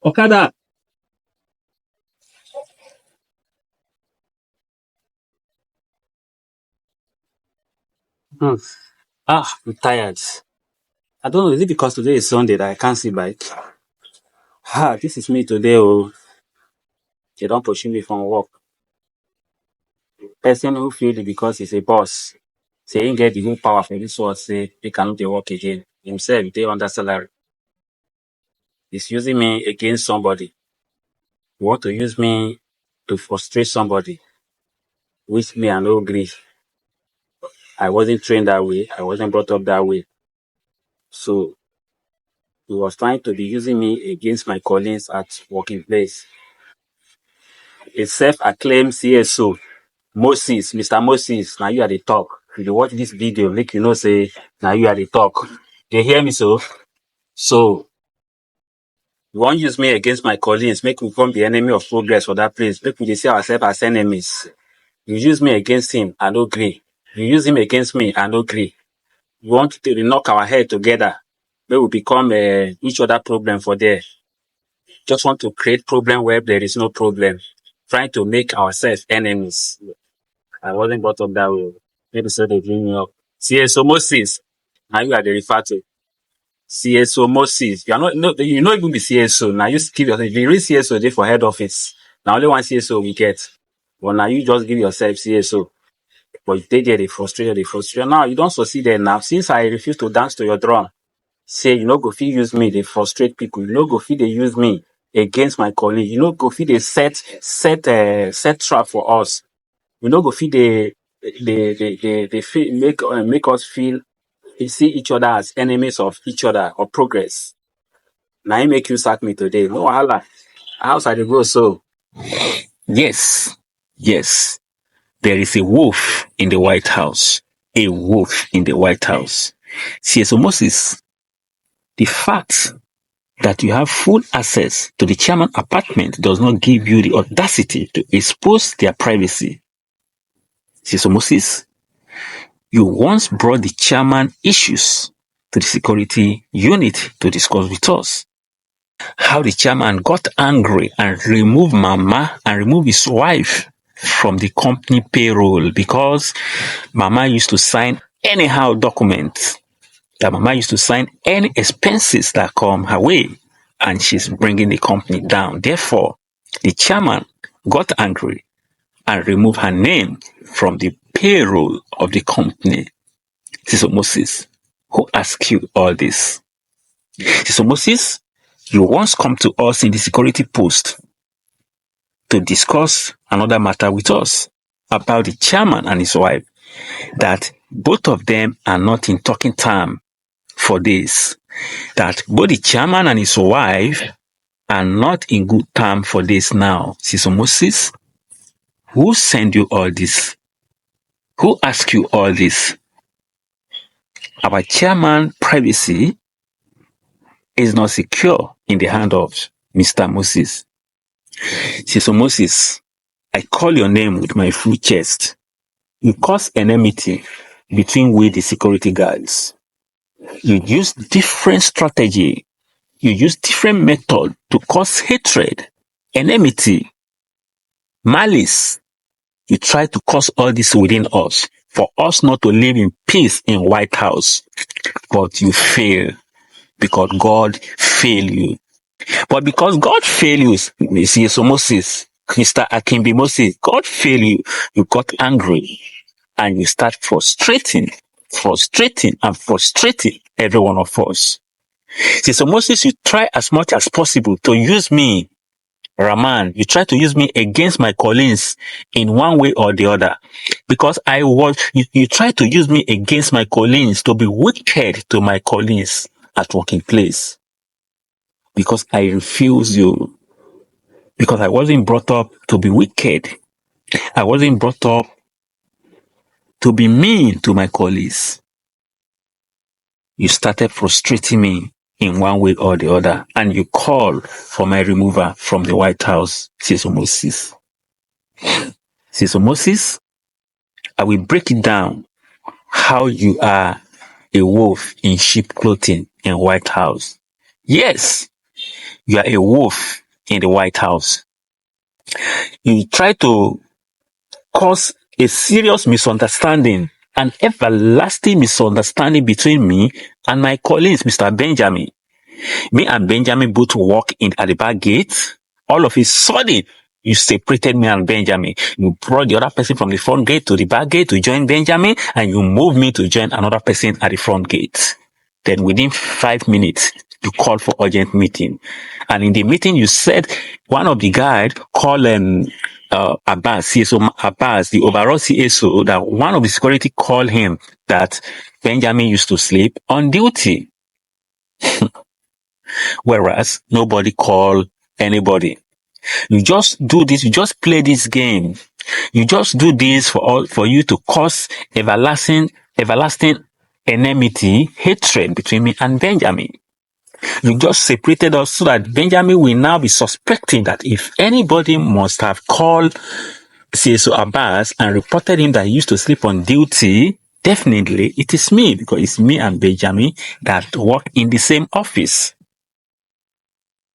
Okada. Hmm. I'm tired. I don't know, is it because today is Sunday that I can't see bike? This is me today. Oh, they don't push me from work. Person who feel it because he's a boss. Say he get the whole power for this world, say he cannot dey work again. Himself, they under salary. He's using me against somebody. He want to use me to frustrate somebody, which me I no agree. I wasn't trained that way. I wasn't brought up that way. So he was trying to be using me against my colleagues at working place. A self-acclaimed CSO, Moses, Mr. Moses, now you are the talk. If you watch this video, make you know say now you are the talk. They hear me so? So you won't use me against my colleagues, make we become the enemy of progress for that place. Make we dey see ourselves as enemies. You use me against him, I no agree. You use him against me, I no agree. We want to knock our head together. May we become each other problem for there. Just want to create problem where there is no problem. Trying to make ourselves enemies. I wasn't brought up that way. Maybe so they bring me up. CSO Moses. Now you are the refer to. CSO Moses. You are not, no, you not even be CSO. Now you give yourself, if you read CSO, they for head office. Now only one CSO we get. But now you just give yourself CSO. But they there, they frustrate. Now you don't succeed there now. Since I refuse to dance to your drum, say you no go fit use me, they frustrate people. You no go fit they use me against my colleague. You no go fit they set trap for us. You no go fit they feel, make us feel see each other as enemies of each other or progress. Now he make you sack me today. No wahala. How's I dey go so? Yes, yes, there is a wolf in the White House. A wolf in the White House. See, so Moses, the fact that you have full access to the chairman apartment does not give you the audacity to expose their privacy. See, so Moses, you once brought the chairman issues to the security unit to discuss with us. How the chairman got angry and removed Mama and removed his wife from the company payroll because Mama used to sign anyhow documents. That Mama used to sign any expenses that come her way, and she's bringing the company down. Therefore, the chairman got angry and removed her name from the payroll of the company. Sister Moses, who asked you all this? Sister Moses, you once come to us in the security post to discuss another matter with us about the chairman and his wife, that both of them are not in talking time for this, that both the chairman and his wife are not in good time for this now. Sister Moses, who sent you all this? Who asked you all this? Our chairman privacy is not secure in the hand of Mr. Moses. Sister Moses, I call your name with my full chest. You cause enmity between we the security guards. You use different strategy. You use different method to cause hatred, enmity, malice. You try to cause all this within us for us not to live in peace in White House. But you fail because God failed you. But because God failed you, Mr. Moses, Mr. Akimbi Moses, God failed you. You got angry and you start frustrating every one of us. Sister Moses, you try as much as possible to use me, Raman. You try to use me against my colleagues in one way or the other. Because you try to use me against my colleagues to be wicked to my colleagues at working place. Because I refuse you. Because I wasn't brought up to be wicked. I wasn't brought up to be mean to my colleagues. You started frustrating me in one way or the other, and you call for my removal from the White House, Sister Moses. Sister Moses, I will break it down how you are a wolf in sheep clothing in White House. Yes, You are a wolf in the White House. You try to cause a serious misunderstanding, an everlasting misunderstanding between me and my colleagues, Mr. Benjamin. Me and Benjamin both walk in at the back gate. All of a sudden, you separated me and Benjamin. You brought the other person from the front gate to the back gate to join Benjamin, and you moved me to join another person at the front gate. Then within 5 minutes, you called for urgent meeting. And in the meeting, you said one of the guys called Abbas, CSO Abbas, the overall CSO, that one of the security called him that Benjamin used to sleep on duty. Whereas nobody called anybody. You just do this, you just play this game. You just do this for you to cause everlasting enmity, hatred between me and Benjamin. You just separated us so that Benjamin will now be suspecting that if anybody must have called CSO Abbas and reported him that he used to sleep on duty, definitely it is me, because it's me and Benjamin that work in the same office.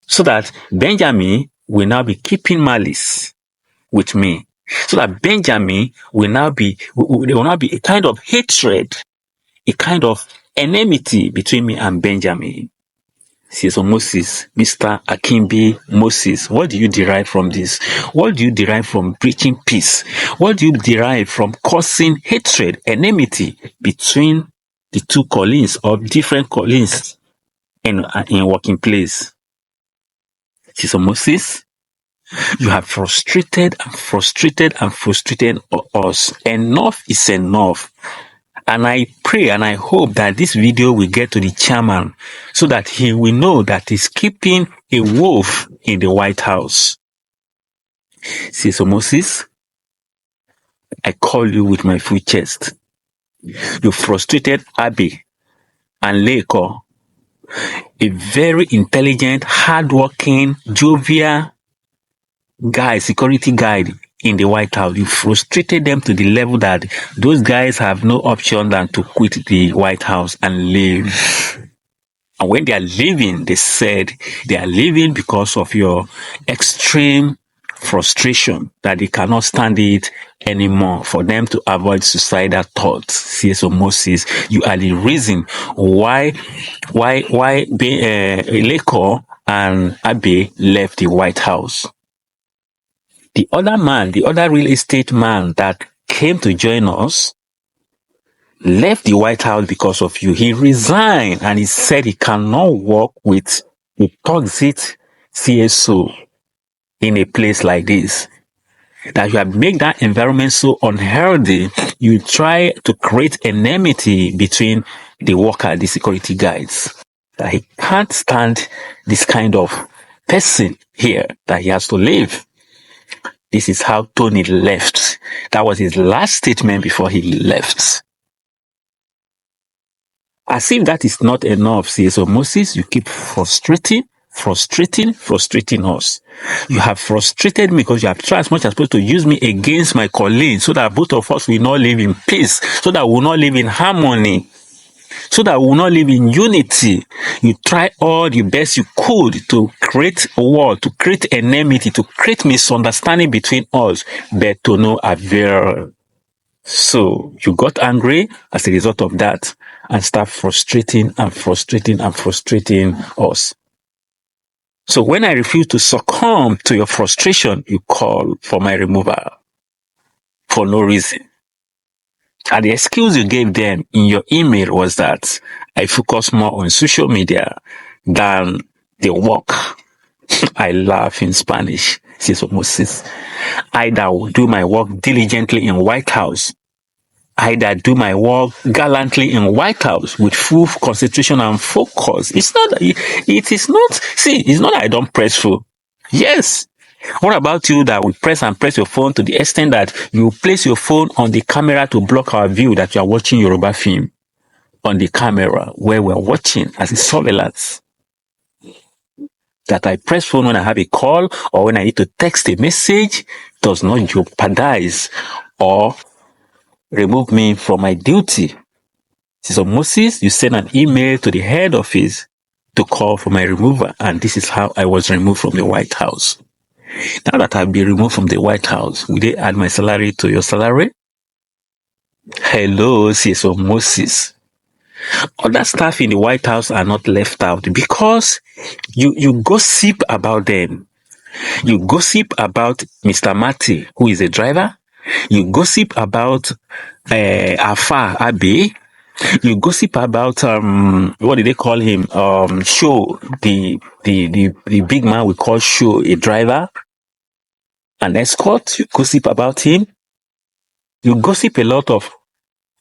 So that Benjamin will now be keeping malice with me. So that Benjamin will now be a kind of hatred, a kind of enmity between me and Benjamin. CSO Moses, Mr. Akimbi Moses, what do you derive from this? What do you derive from preaching peace? What do you derive from causing hatred, enmity between the two colleagues or different colleagues in working place? CSO Moses, you have frustrated us. Enough is enough. And I pray and I hope that this video will get to the chairman so that he will know that he's keeping a wolf in the White House. CSO Moses, I call you with my full chest. You frustrated Abby and Leko, a very intelligent, hardworking, jovial guy, security guard in the White House. You frustrated them to the level that those guys have no option than to quit the White House and leave. And when they are leaving, they said they are leaving because of your extreme frustration, that they cannot stand it anymore, for them to avoid suicidal thoughts. CSO Moses, you are the reason why Leko and Abe left the White House. The other real estate man that came to join us left the White House because of you. He resigned and he said he cannot work with a toxic CSO in a place like this. That you have made that environment so unhealthy, you try to create enmity between the worker, the security guys. That he can't stand this kind of person here, that he has to leave. This is how Tony left. That was his last statement before he left. As if that is not enough, CSO Moses, you keep frustrating us. You have frustrated me because you have tried as much as possible to use me against my colleagues, so that both of us will not live in peace, so that we will not live in harmony, so that we will not live in unity. You try all the best you could to create a war, to create enmity, to create misunderstanding between us, but to no avail. So you got angry as a result of that and start frustrating us. So when I refuse to succumb to your frustration, you call for my removal for no reason. And the excuse you gave them in your email was that I focus more on social media than the work. I laugh in Spanish, CSO Moses. Either will do my work diligently in White House, either do my work gallantly in White House with full concentration and focus. It's not that I don't press full. Yes. What about you that will press your phone to the extent that you place your phone on the camera to block our view that you are watching Yoruba film on the camera where we're watching as a surveillance? That I press phone when I have a call or when I need to text a message does not jeopardize or remove me from my duty. So Moses, you send an email to the head office to call for my removal. And this is how I was removed from the White House. Now that I've been removed from the White House, will they add my salary to your salary? Hello, CSO Moses. Other staff in the White House are not left out because you gossip about them. You gossip about Mr. Marty, who is a driver. You gossip about Afar Abe. You gossip about what did they call him? Show, the big man we call Show, a driver, an escort. You gossip about him. You gossip a lot of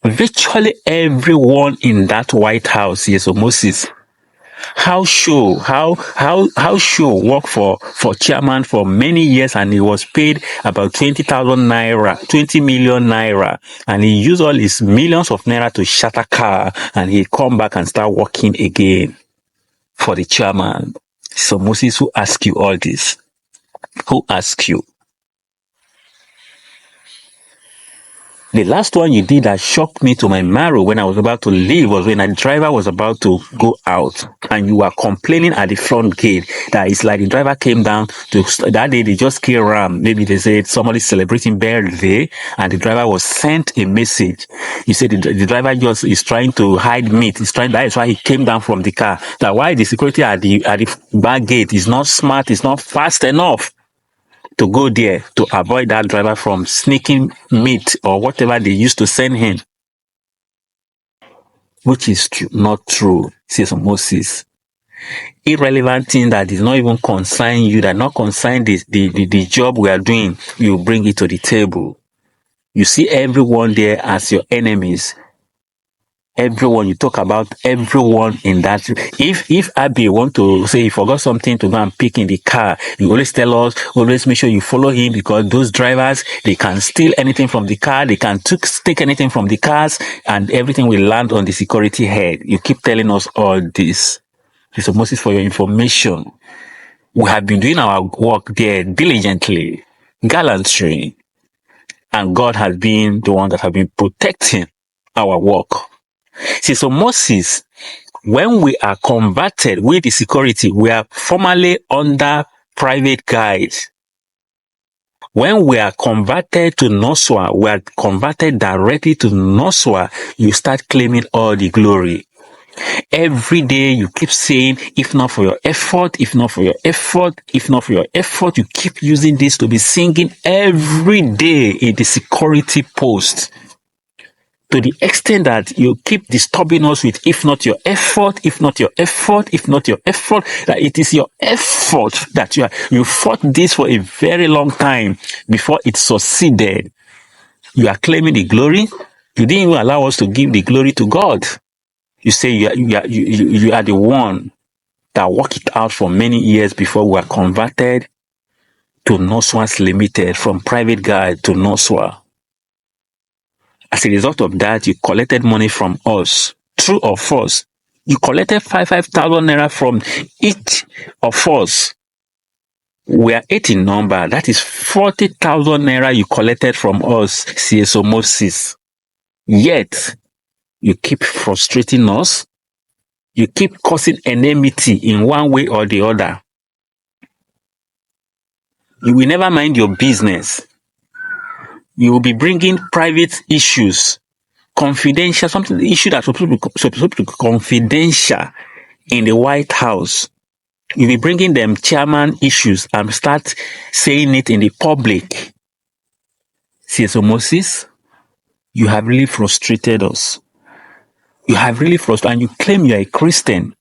virtually everyone in that White House. Yes, so Moses. How Show worked for chairman for many years, and he was paid about 20,000 naira, 20 million naira, and he used all his millions of naira to shatter car, and he come back and start working again for the chairman. So Moses, who asked you all this? Who asked you? The last one you did that shocked me to my marrow when I was about to leave was when a driver was about to go out and you were complaining at the front gate that it's like the driver came down to, that day they just came around. Maybe they said somebody's celebrating birthday and the driver was sent a message. You said the driver just is trying to hide meat. That is why he came down from the car. That why the security at the back gate is not smart, is not fast enough to go there to avoid that driver from sneaking meat or whatever they used to send him, which is not true, says Moses. Irrelevant thing that is not even concern you, that not concern the job we are doing, you bring it to the table. You see everyone there as your enemies. Everyone, you talk about everyone in that. If Abby want to say he forgot something to go and pick in the car, you always tell us, always make sure you follow him, because those drivers, they can steal anything from the car, they can take anything from the cars, and everything will land on the security head. You keep telling us all this. So Moses, for your information, we have been doing our work there diligently, gallantry, and God has been the one that has been protecting our work. See, so Moses, when we are converted with the security, we are formerly under private guides. When we are converted to Noswa, we are converted directly to Noswa, you start claiming all the glory. Every day you keep saying, if not for your effort, if not for your effort, if not for your effort, you keep using this to be singing every day in the security post. To the extent that you keep disturbing us with, if not your effort, if not your effort, if not your effort, that it is your effort that you fought this for a very long time before it succeeded. You are claiming the glory. You didn't even allow us to give the glory to God. You say you are the one that worked it out for many years before we were converted to Noswas Limited, from private guide to Noswa. As a result of that, you collected money from us. True or false? You collected 5,000 naira from each of us. We are 8 in number. That is 40,000 naira you collected from us, CSO Moses. Yet, you keep frustrating us. You keep causing enmity in one way or the other. You will never mind your business. You will be bringing private issues, confidential, something, the issue that's supposed to be confidential in the White House. You'll be bringing them chairman issues and start saying it in the public. CSO Moses, you have really frustrated us. You have really frustrated, and you claim you are a Christian.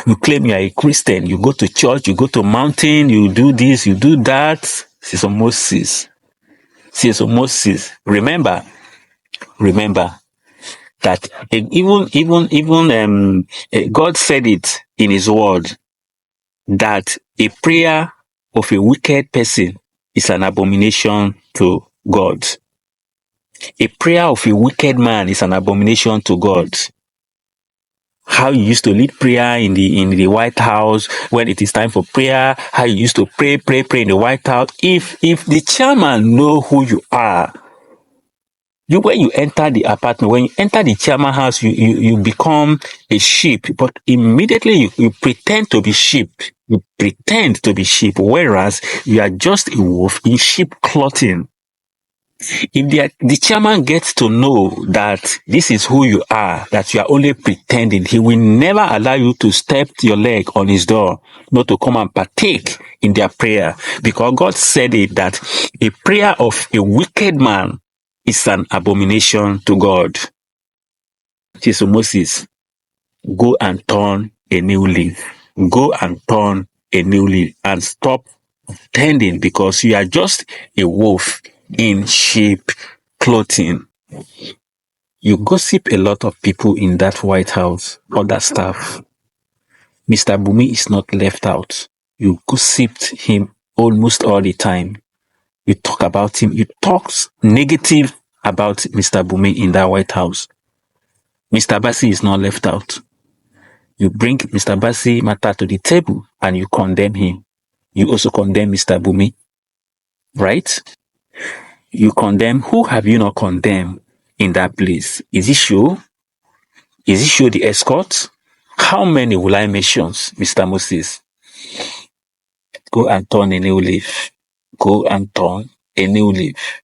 You claim you are a Christian. You go to church, you go to mountain, you do this, you do that. CSO Moses. CSO Moses, remember that even God said it in His word that a prayer of a wicked person is an abomination to God. A prayer of a wicked man is an abomination to God. How you used to lead prayer in the White House when it is time for prayer, how you used to pray in the White House. If the chairman know who you are, when you enter the apartment, when you enter the chairman house, you become a sheep, but immediately you pretend to be sheep. You pretend to be sheep, whereas you are just a wolf in sheep clothing. If the chairman gets to know that this is who you are, that you are only pretending, he will never allow you to step your leg on his door, not to come and partake in their prayer. Because God said it that a prayer of a wicked man is an abomination to God. So Moses, go and turn a new leaf. Go and turn a new leaf and stop pretending, because you are just a wolf in sheep clothing. You gossip a lot of people in that White House, other staff. Mr. Bumi is not left out. You gossiped him almost all the time. You talk about him. You talk negative about Mr. Bumi in that White House. Mr. Bassi is not left out. You bring Mr. Bassi matter to the table and you condemn him. You also condemn Mr. Bumi, right? You condemn. Who have you not condemned in that place? Is it show? Is it show the escort? How many will I mention, Mr. Moses? Go and turn a new leaf. Go and turn a new leaf.